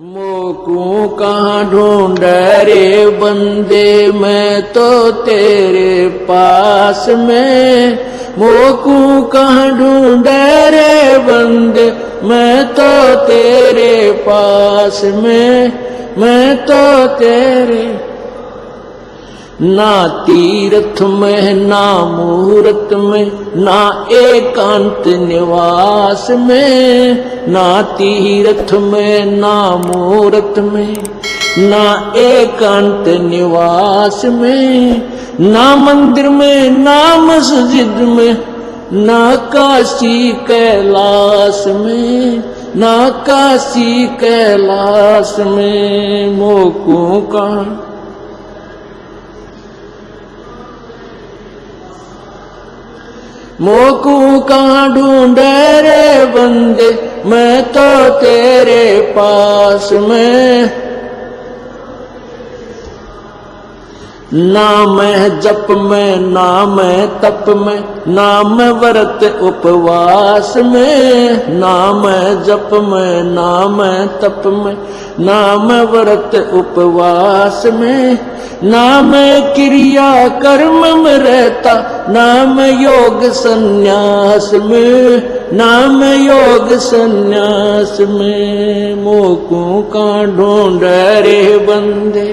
मोकू कहाँ ढूंढे रे बंदे, मैं तो तेरे पास में। मोकू कहाँ ढूंढे रे बंदे, मैं तो तेरे पास में। मैं तो तेरे ना तीर्थ में ना मुहूर्त में ना एकांत निवास में। ना तीर्थ में ना मुहूर्त में ना एकांत निवास में। ना मंदिर में ना मस्जिद में ना काशी कैलाश में। ना काशी कैलाश में मोकू कहाँ मोकू कहाँ ढूंढे रे बंदे, मैं तो तेरे पास में। ना मैं जप में ना मैं तप में ना मैं व्रत उपवास में। ना मैं जप में ना मैं तप में ना मैं व्रत उपवास में। ना मैं क्रिया कर्म में रहता ना मैं योग संन्यास में। ना मैं योग संन्यास में मोकू कहाँ ढूंढे रे बंदे,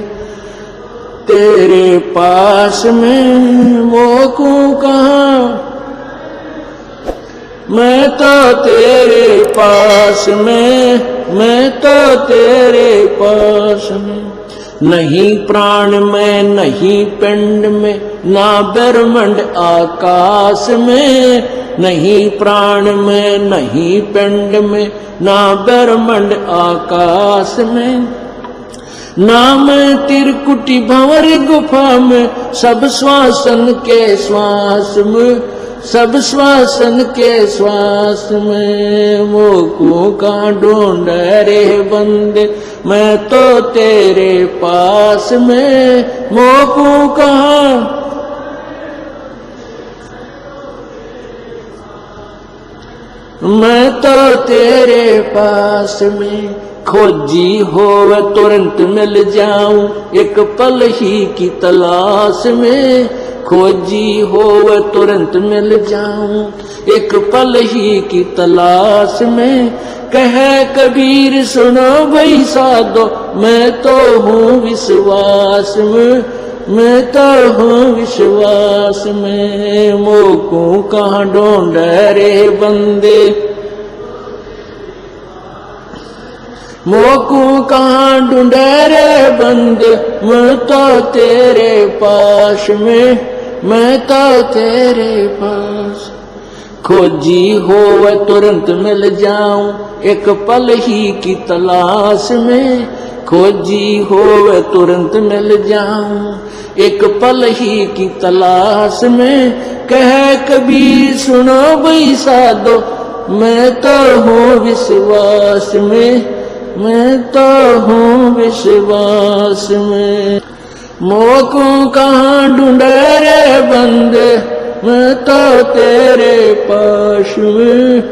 तेरे पास में। मोकू कहाँ मैं तो तेरे पास में। मैं तो तेरे पास में। नहीं प्राण में नहीं पिंड में ना ब्रह्मांड आकाश में। नहीं प्राण में नहीं पिंड में ना ब्रह्मांड आकाश में। ना मैं त्रिकुटी भंवर गुफा में सब श्वासन के श्वास में। सब श्वासन के श्वास में मोकू कहाँ ढूंढे रे बंदे, मैं तो तेरे पास में। मोकू कहाँ मैं तो तेरे पास में। खोजी होवे तुरंत मिल जाऊं एक पल ही की तलाश में। खोजी होवे तुरंत मिल जाऊं एक पल ही की तलाश में। कहे कबीर सुनो भाई साधो, मैं तो हूँ विश्वास में। मैं तो हूँ विश्वास में मोकू कहाँ ढूंढे रे बंदे, मोकू कहाँ ढूंढे रे बंदे, मैं तो तेरे पास में। मैं तो तेरे पास। खोजी होवे तुरंत मिल जाऊं एक पल ही की तलाश में। खोजी होवे तुरंत मिल जाऊं एक पल ही की तलाश में। कहे कबीर सुनो भाई साधो, मैं तो हूँ विश्वास में। मैं तो हूँ विश्वास में मोकू कहाँ ढूंढे रे बंदे, मैं तो तेरे पास में।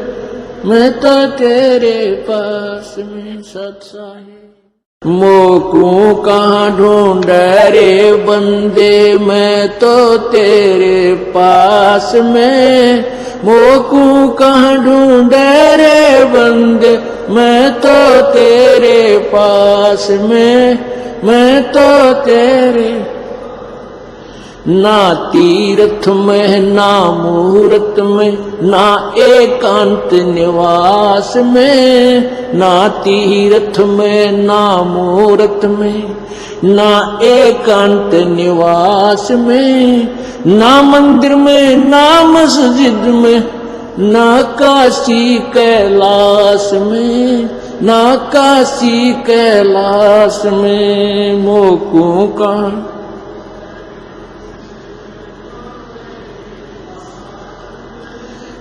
मैं तो तेरे पास में सत्साही। मोकू कहाँ ढूंढे रे बंदे, मैं तो तेरे पास में। मोकू कहाँ ढूंढे रे बंदे, मैं तो तेरे पास में। मैं तो तेरे ना तीर्थ में ना मुहूर्त में ना एकांत निवास में। ना तीर्थ में ना मुहूर्त में ना एकांत निवास में। ना मंदिर में ना मस्जिद में ना काशी कैलाश में। ना काशी कैलाश में मोकू कहाँ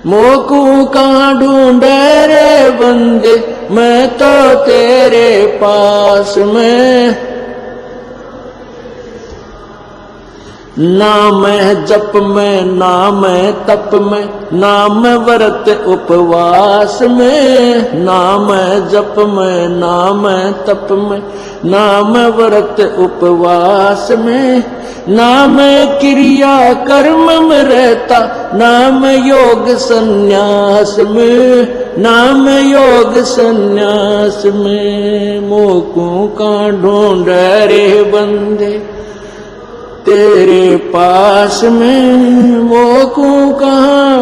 मोकू कहाँ ढूंढे रे बंदे, मैं तो तेरे पास में। नाम है जप में, नाम है तप में, नाम है व्रत उपवास में। नाम है जप में, नाम है तप में, नाम है व्रत उपवास में। नाम है क्रिया कर्म में रहता, नाम योग संन्यास में, नाम योग संन्यास में। मोको का ढूंढ रे बंदे तेरे पास में, मोको कहाँ,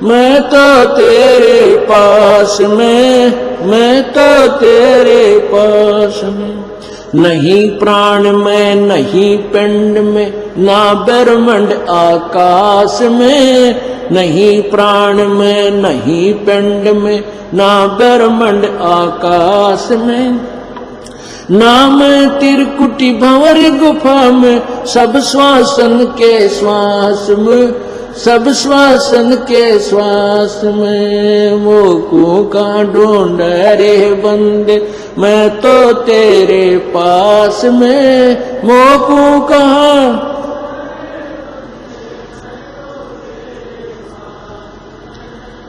मैं तो तेरे पास में, मैं तो तेरे पास में। नहीं प्राण में, नहीं पिंड में, ना ब्रह्मांड आकाश में। नहीं प्राण में, नहीं पिंड में, ना ब्रह्मांड आकाश में। नाम त्रिकुटी भंवर गुफा में, सब श्वासन के श्वास में, सब श्वासन के श्वास में। मोको का ढूंढ रे बंदे मैं तो तेरे पास में, मोको कहाँ,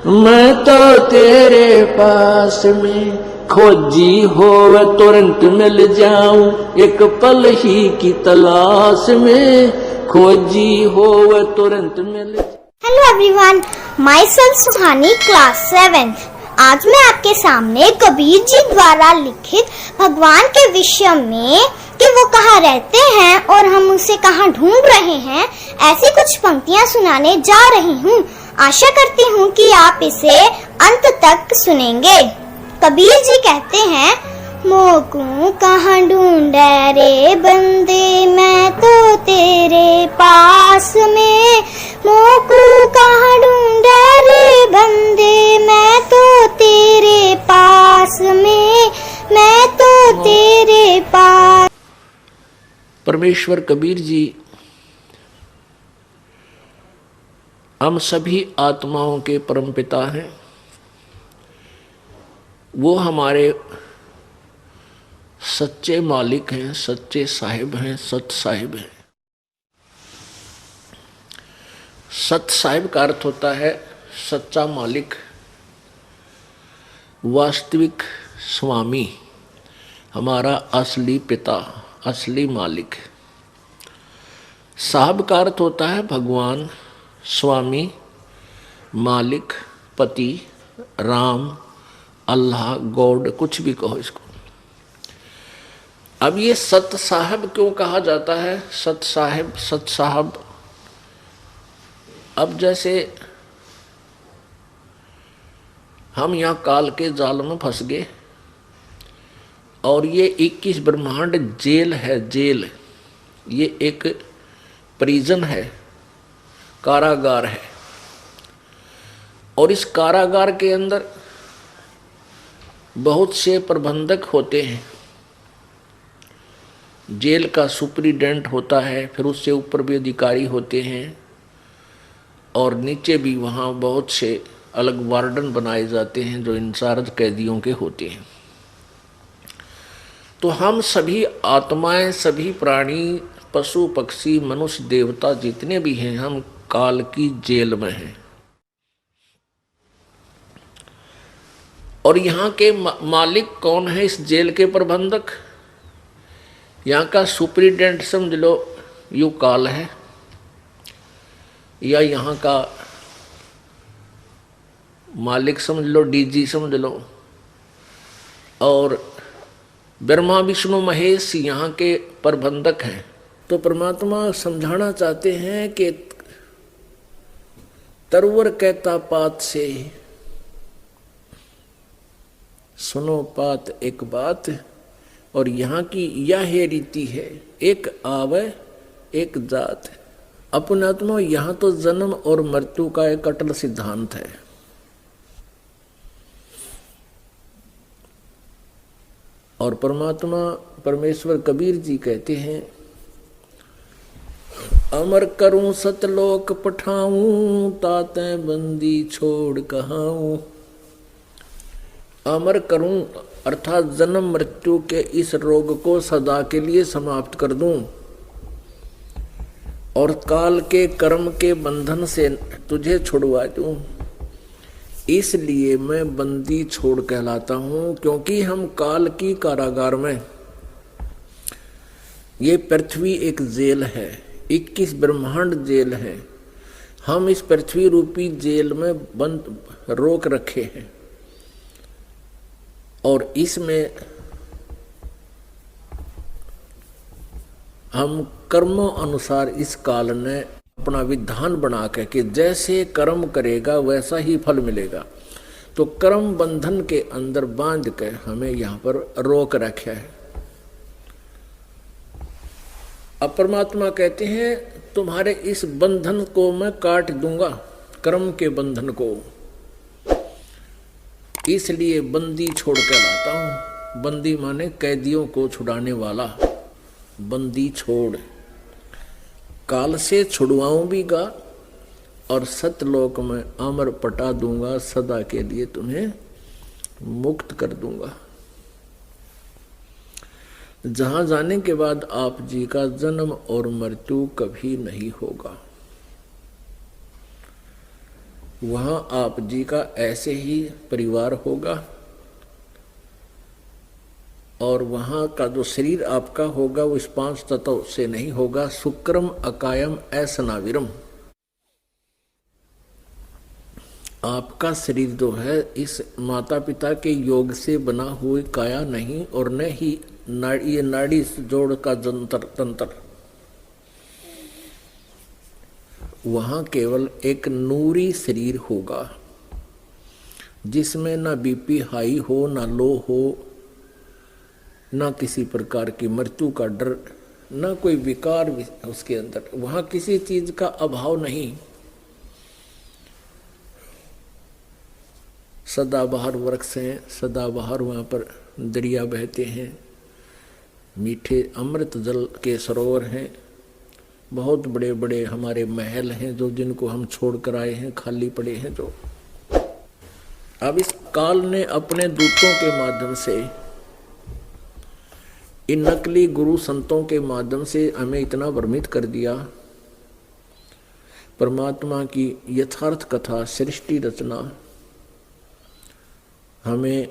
मैं तो तेरे पास में। खोजी होव तुरंत मिल जाऊं, एक पल ही की तलाश में। खोजी होव तुरंत मिल। Hello everyone, myself Suhani class 7th। आज मैं आपके सामने कबीर जी द्वारा लिखित भगवान के विषय में कि वो कहाँ रहते हैं और हम उसे कहाँ ढूंढ रहे हैं, ऐसी कुछ पंक्तियाँ सुनाने जा रही हूँ। आशा करती हूँ कि आप इसे अंत तक सुनेंगे। कबीर जी कहते हैं, मोको कहाँ ढूंढ रे बंदे मैं तो तेरे पास में। मोको कहाँ ढूंढ रे बंदे मैं तो तेरे पास में, मैं तो तेरे पास। परमेश्वर कबीर जी हम सभी आत्माओं के परमपिता हैं। वो हमारे सच्चे मालिक हैं, सच्चे साहिब हैं, सत साहिब हैं। सत साहिब का अर्थ होता है सच्चा मालिक, वास्तविक स्वामी, हमारा असली पिता, असली मालिक। साहब का अर्थ होता है भगवान, स्वामी, मालिक, पति, राम, अल्लाह, गॉड, कुछ भी कहो इसको। अब ये सत साहब क्यों कहा जाता है? सत साहिब, सत साहब। अब जैसे हम यहाँ काल के जाल में फंस गए और ये 21 ब्रह्मांड जेल है, जेल। ये एक प्रिजन है, कारागार है। और इस कारागार के अंदर बहुत से प्रबंधक होते हैं। जेल का सुपरिटेंडेंट होता है, फिर उससे ऊपर भी अधिकारी होते हैं और नीचे भी वहाँ बहुत से अलग वार्डन बनाए जाते हैं जो इंचार्ज कैदियों के होते हैं। तो हम सभी आत्माएं, सभी प्राणी, पशु पक्षी, मनुष्य, देवता जितने भी हैं, हम काल की जेल में हैं। और यहाँ के मालिक कौन है? इस जेल के प्रबंधक। यहाँ का सुपरिटेंडेंट समझ लो यू काल है, या यहाँ का मालिक समझ लो डीजी समझ लो। और ब्रह्मा विष्णु महेश यहाँ के प्रबंधक हैं। तो परमात्मा समझाना चाहते हैं कि तरवर कहता पात से, सुनो पात एक बात। और यहाँ की यह रीति है, एक आवे एक जात। अपने आत्मा यहाँ तो जन्म और मृत्यु का एक अटल सिद्धांत है। और परमात्मा परमेश्वर कबीर जी कहते हैं, अमर करूं सतलोक पठाऊं, ताते बंदी छोड़ कहाऊं। अमर करूं अर्थात जन्म मृत्यु के इस रोग को सदा के लिए समाप्त कर दूं। और काल के कर्म के बंधन से तुझे छुड़वा दूं, इसलिए मैं बंदी छोड़ कहलाता हूं, क्योंकि हम काल की कारागार में, ये पृथ्वी एक जेल है, 21 ब्रह्मांड जेल है, हम इस पृथ्वी रूपी जेल में बंद रोक रखे हैं। और इसमें हम कर्मों अनुसार इस काल ने अपना विधान बना के जैसे कर्म करेगा वैसा ही फल मिलेगा, तो कर्म बंधन के अंदर बांध के हमें यहाँ पर रोक रखा है। अब परमात्मा कहते हैं तुम्हारे इस बंधन को मैं काट दूंगा, कर्म के बंधन को, इसलिए बंदी छोड़ के लाता हूं। बंदी माने कैदियों को छुड़ाने वाला, बंदी छोड़, काल से छुड़वाऊंगा और सतलोक में अमर पटा दूंगा, सदा के लिए तुम्हें मुक्त कर दूंगा। जहां जाने के बाद आप जी का जन्म और मृत्यु कभी नहीं होगा, वहां आप जी का ऐसे ही परिवार होगा, और वहां का जो शरीर आपका होगा वो इस 5 तत्व से नहीं होगा। शुक्रम अकायम असनाविरम, आपका शरीर जो है इस माता पिता के योग से बना हुई काया नहीं, और न ही ये नाड़ी जोड़ का तंत्र, वहां केवल एक नूरी शरीर होगा, जिसमें ना बीपी हाई हो, ना लो हो, ना किसी प्रकार की मृत्यु का डर, ना कोई विकार उसके अंदर, वहां किसी चीज का अभाव नहीं। सदाबहार वृक्ष हैं, सदाबहार वहाँ पर दरिया बहते हैं, मीठे अमृत जल के सरोवर हैं, बहुत बड़े बड़े हमारे महल हैं जो जिनको हम छोड़ कर आए हैं, खाली पड़े हैं जो। अब इस काल ने अपने दूतों के माध्यम से, इन नकली गुरु संतों के माध्यम से हमें इतना भ्रमित कर दिया। परमात्मा की यथार्थ कथा, सृष्टि रचना हमें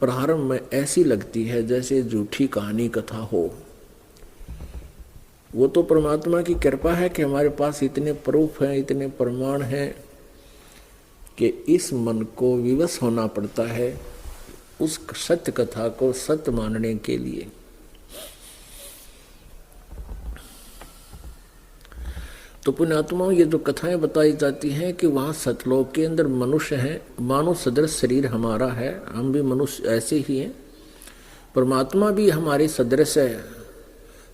प्रारंभ में ऐसी लगती है जैसे झूठी कहानी कथा हो। वो तो परमात्मा की कृपा है कि हमारे पास इतने प्रूफ हैं, इतने प्रमाण हैं कि इस मन को विवश होना पड़ता है उस सत्य कथा को सत्य मानने के लिए। तो पुण्यात्माओं, ये जो कथाएं बताई जाती हैं कि वहाँ सतलोक के अंदर मनुष्य हैं, मानव सदृश शरीर हमारा है, हम भी मनुष्य ऐसे ही हैं, परमात्मा भी हमारे सदृश है,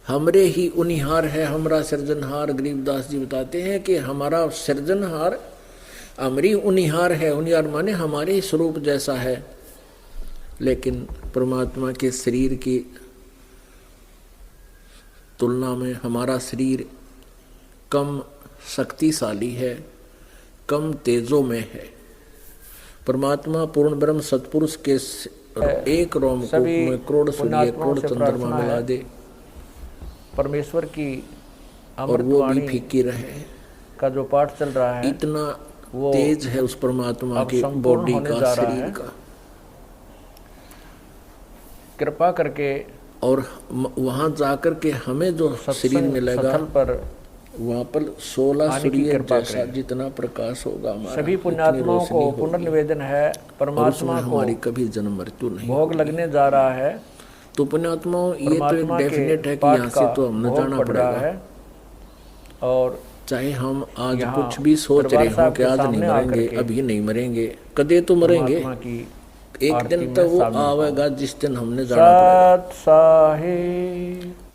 हमरे ही उनिहार है, हमारा सृजनहार। गरीबदास जी बताते हैं कि हमारा सृजनहार हमारी उनिहार है, उनिहार माने हमारे स्वरूप जैसा है, लेकिन परमात्मा के शरीर की तुलना में हमारा शरीर कम शक्तिशाली है, कम तेजों में है। परमात्मा पूर्ण ब्रह्म सतपुरुष के एक रोम को में करोड़ सूर्य करोड़ चंद्रमा मिला दे, परमेश्वर की और वो भी फीकी रहे का जो पाठ चल रहा है, इतना तेज है उस परमात्मा के बॉडी का, शरीर का। कृपा करके और वहां जाकर के हमें जो शरीर मिलेगा पर वहाँ पर 16 सूर्य जैसा जितना प्रकाश होगा हमारा, सभी पुण्यात्माओं को पुनर्निवेदन है, परमात्मा को हमारी कभी जन्म मृत्यु नहीं, भोग लगने जा रहा है। तो पुण्यात्माओं, ये तो एक डेफिनेट है कि यहाँ से तो हमने जाना पड़ेगा है। और चाहे हम आज कुछ भी सोच रहे हो कि आज नहीं मरेंगे, अभी नहीं मरेंगे, कदे तो मरेंगे, एक दिन तो वो आवेगा जिस दिन हमने जाना पड़ेगा।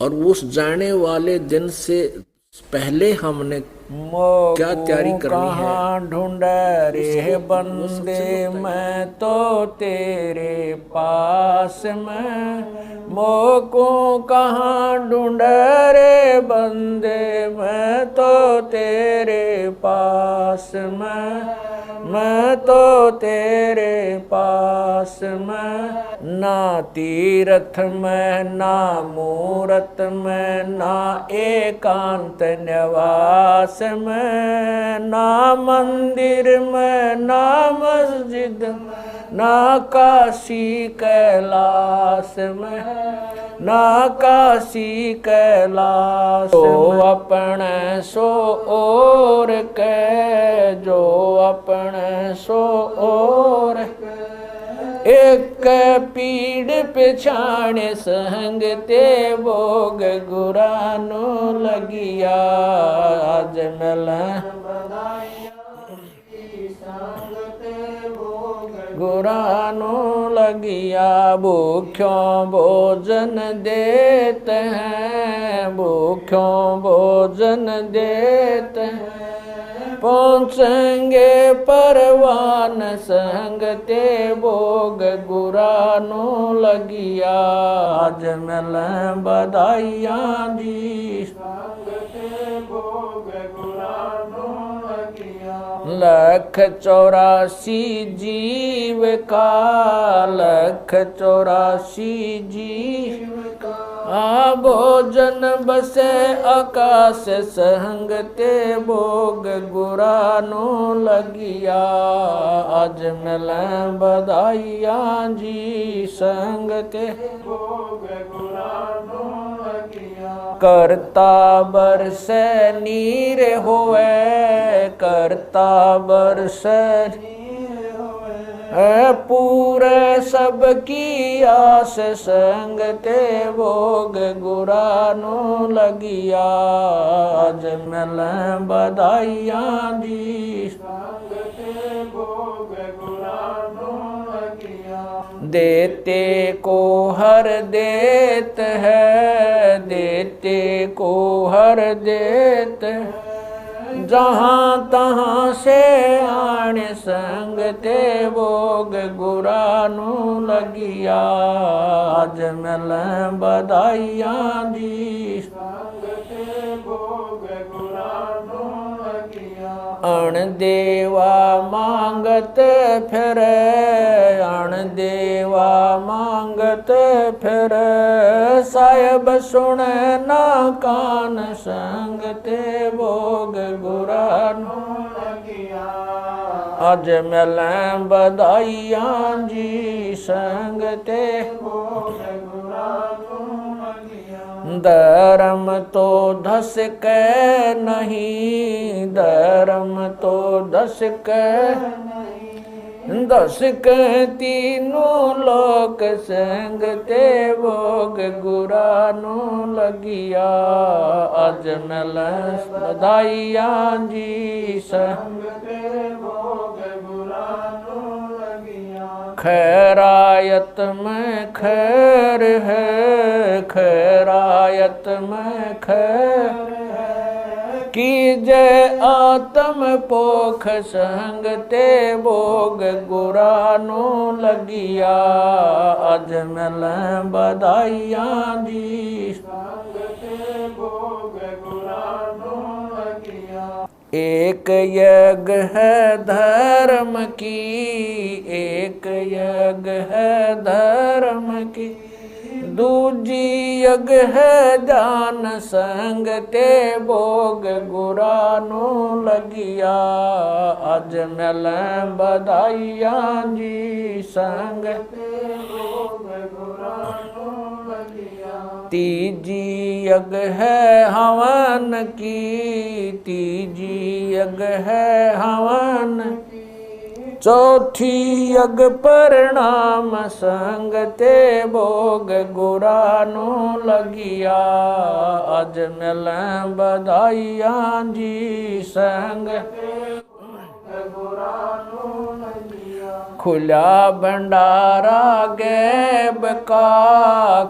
और उस जाने वाले दिन से पहले हमने क्या तैयारी करनी है। ढूंढ रे बंदे मैं तो तेरे पास में, मोको कहाँ ढूंढ रे बंदे मैं तो तेरे पास में, मैं तो तेरे पास में, ना तीरथ में ना मूरत में ना एकांत निवास में, ना मंदिर में ना मस्जिद ना काशी कैलाश में, ना काशी कैलाश। जो अपने सो और के, जो अपने सो और एक पीड़ पिछाण संग ते भोग गुरानो लगिया। आज मिल गुरानो लगिया। भूख्यों भोजन देते हैं, भूख्यों भोजन देते हैं, पहुँचेंगे परवान संग ते भोग गुरानो लगिया। आज मिल बधाइयाँ जी संग ते भोग गुरानो लगिया। 184 जीव का, 184 जीव का भोजन बसे आकाश संग ते भोग गुरानो लगिया। आज मिल बधाइयाँ जी संग ते भोग गुरानो लगिया। करता बरसे नीर होए, करता बरसे पूरे सबकी आस संग ते भोग गुरानो लगिया। आज मिल बधाइयाँ जी संग ते भोग गुरानो लगिया। देते को हर देत है, देते को हर देत है, जहाँ तहाँ से आण संग ते भोग गुरानो लगिया। आज मिल बधाइयाँ जी संग ते भोग गुरानो लगिया। अण देवा मांगत फिरे, अण देवा मांगत फिरे, साहिब सुने ना कान संग ते भोग गुरानो लगिया। आज मिल बधाइयाँ जी संग ते भोग गुरानो लगिया। धर्म तो धस के नहीं, धर्म तो धस के नहीं, धस के तीनों लोक संग ते भोग गुरानो लगिया। आज मिल बधाइयाँ जी संग ते भोग गुरानो लगिया। खैरायत में खैर है, खैरायत में खैर है, कीजे आत्म पोख संग ते भोग गुरानो लगिया। आज मिल बधाइयाँ जी संग ते भोग गुरानो लगिया। एक यज्ञ है धर्म की, एक यज्ञ है धर्म की, दूजी यज्ञ है जान संग ते भोग गुरानो लगिया। आज मिल बधाइयाँ जी संग ते भोग गुरानो लगिया। तीजी यज्ञ है हवन की, तीजी यज्ञ है हवन की, चौथी यज्ञ परिणाम संग ते भोग गुरानो लगिया। आज मिल बधाइयाँ जी संग ते भोग गुरानो लगिया। खुला भंडारा गैब का,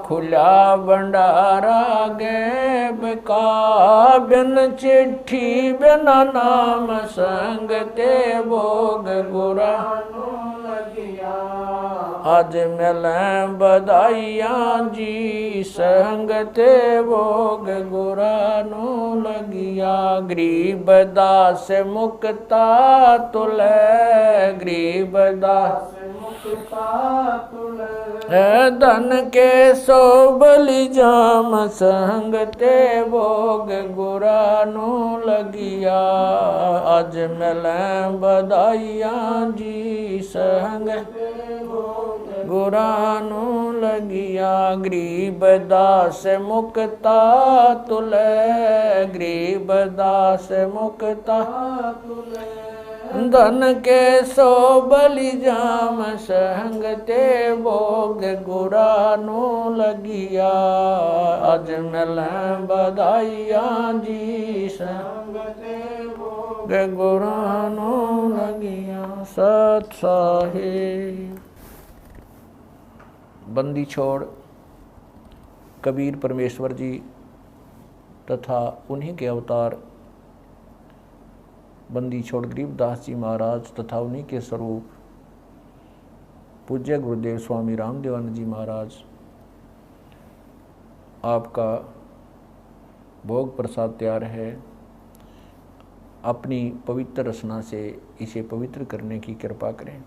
खुला भंडारा गैब का, बिन चिट्ठी बिना नाम संग ते भोग गुरानो लगिया। आज मिल बधाइयाँ जी संग ते भोग गुरानो लगिया। गरीब दास मुक्ता तुले, गरीब दास मुक्ता तुले, धन के सो बलि जाम संग ते भोग गुरानु लगिया अज मिले बधाइया जी संग गुरानु लगिया गरीब दास मुक्ता तुले गरीब दास मुक्ता धन के सो बलि जाम संग ते भोग गुरानु लगिया अज मिले बधाइया जी संग ते भोग गुरानु लगिया। सत साहिब। बंदी छोड़ कबीर परमेश्वर जी तथा उन्हीं के अवतार बंदी छोड़ गरीबदास जी महाराज तथा उन्हीं के स्वरूप पूज्य गुरुदेव स्वामी रामदेवानंद जी महाराज आपका भोग प्रसाद तैयार है। अपनी पवित्र रचना से इसे पवित्र करने की कृपा करें।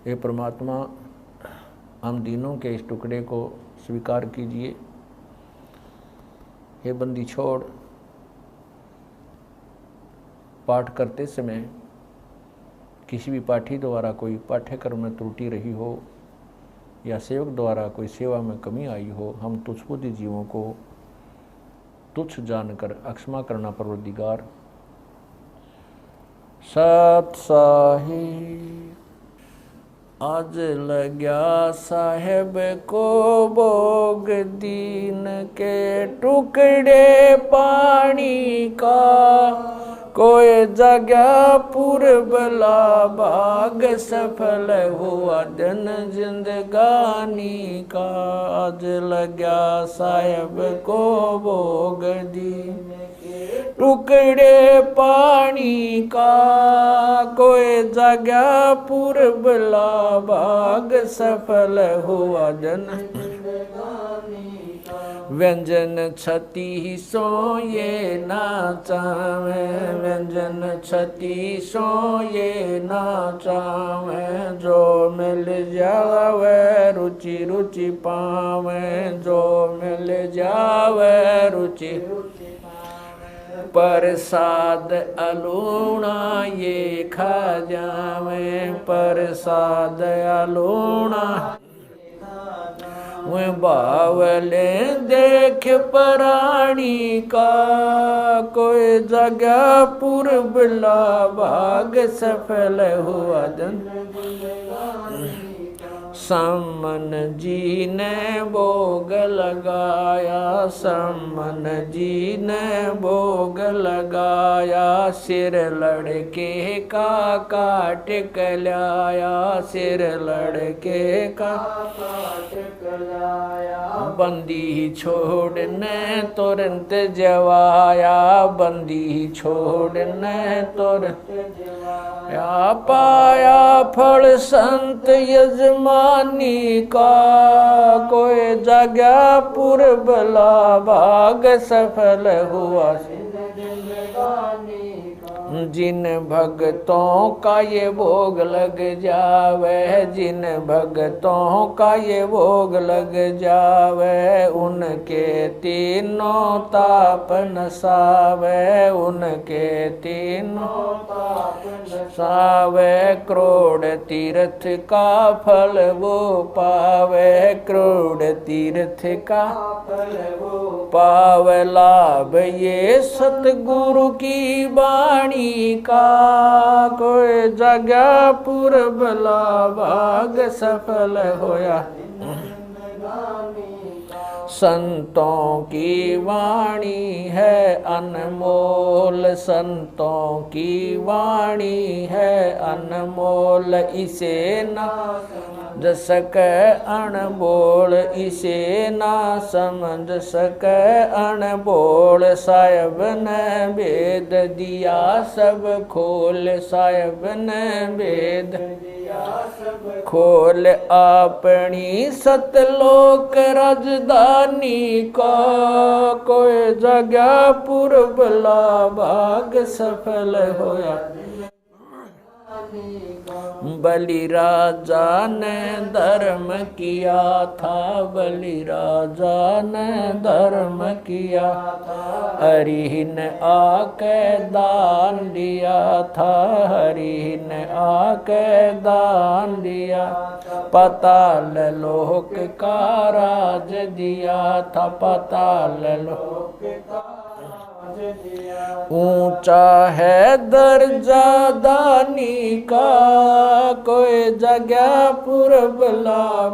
हे परमात्मा, हम दीनों के इस टुकड़े को स्वीकार कीजिए। हे बंदी छोड़ पाठ करते समय किसी भी पाठी द्वारा कोई पाठ्यक्रम में त्रुटि रही हो या सेवक द्वारा कोई सेवा में कमी आई हो, हम तुच्छ बुद्धि जीवों को तुच्छ जानकर अक्षमा करना परवरदिगार। सत साहिब। आज लग्या साहेब को भोग दीन के टुकड़े पानी का कोई जगह पूर्वला भाग सफल हुआ दिन जिंदगानी का। आज लग्या साहेब को भोग दीन टुकड़े पानी का कोई जगह पूर्वला भाग सफल हुआ जन व्यंजन छती सो ये ना चावे व्यंजन छती सो ये ना चावे जो मिल जावे रुचि रुचि पावे जो मिल जावे रुचि प्रसाद अलूणा ये खा जावे प्रसाद अलूणा वे बावले देख प्राणी का कोई जगह पूर्वला भाग सफल हुआ दिन। सम्मन जी ने भोग लगाया सम्मन जी ने भोग लगाया सिर लड़के का काट कलाया सिर लड़के का काट कलाया बंदी छोड़ने तुरंत जवाया बंदी छोड़ने तुरंत जवाया पाया फल संत यजमानी का कोई जगह पूर्वला भाग सफल हुआ जिन भक्तों का ये भोग लग जावे जिन भक्तों का ये भोग लग जावे उनके तीनों ताप नसावे उनके तीनों ताप नसावे करोड़ तीर्थ का फल वो पावे करोड़ तीर्थ का फल वो पावे लाभ ये सतगुरु की बाणी का कोई जगह पूर्वला भाग सफल होया संतों की वाणी है अनमोल संतों की वाणी है अनमोल इसे ना समझ सके अनबोल इसे ना समझ सके अनबोल साहिब ने भेद दिया सब खोल साहिब ने भेद खोल अपनी सतलोक राजधानी का कोई जगह पूर्वला भाग सफल होया बलि राजा ने धर्म किया था, बलि राजा ने धर्म किया था, हरि ने आके दान दिया था, हरि ने आके दान दिया, पाताल लोक का राज दिया था, पाताल लोक का ऊंचा है दर्जा दानी का, कोई जगह पूरब ला